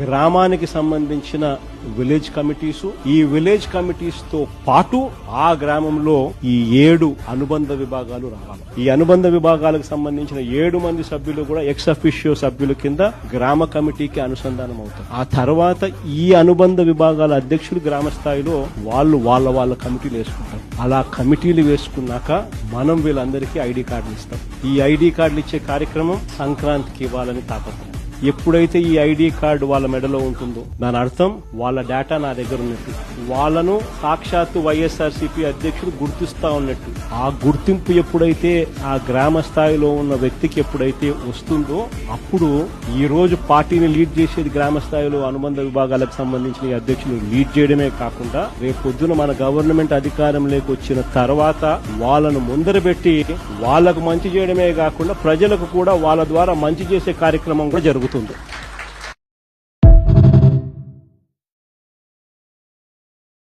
గ్రామానికి సంబంధించిన village committees, ఈ విలేజ్ కమిటీస్ తో పాటు ఆ గ్రామంలో ఈ 7 అనుబంధ విభాగాలు రావాలి. ఈ అనుబంధ విభాగాలకు సంబంధించిన 7 మంది సభ్యులు కూడా ఎక్స్ అఫిషియో సభ్యుల కింద గ్రామ కమిటీకి అనుసంధానం అవుతారు. ఆ తర్వాత ఈ అనుబంధ విభాగాల అధ్యక్షులు గ్రామ స్థాయిలో వాళ్ళ కమిటీలు వేసుకుంటారు. అలా కమిటీలు వేసుకున్నాక మనం వీళ్ళందరికీ ఐడి కార్డులు ఇస్తాం. ఈ ఐడి కార్డులు ఇచ్చే కార్యక్రమం సంక్రాంతికి ఇవ్వాలని తాపత్రయం. ఎప్పుడైతే ఈ ఐడి కార్డు వాళ్ళ మెడలో ఉంటుందో దాని అర్థం వాళ్ళ డేటా నా దగ్గర ఉన్నట్టు, వాళ్ళను సాక్షాత్తు వైఎస్ఆర్సీపీ అధ్యక్షుడు గుర్తిస్తా ఉన్నట్టు. ఆ గుర్తింపు ఎప్పుడైతే ఆ గ్రామ స్థాయిలో ఉన్న వ్యక్తికి ఎప్పుడైతే వస్తుందో అప్పుడు ఈ రోజు పార్టీని లీడ్ చేసేది గ్రామ స్థాయిలో అనుబంధ విభాగాలకు సంబంధించిన ఈ అధ్యక్షులు లీడ్ చేయడమే కాకుండా రేపు పొద్దున మన గవర్నమెంట్ అధికారంలోకి వచ్చిన తర్వాత వాళ్ళను ముందర పెట్టి వాళ్లకు మంచి చేయడమే కాకుండా ప్రజలకు కూడా వాళ్ళ ద్వారా మంచి చేసే కార్యక్రమం కూడా జరుగుతుంది.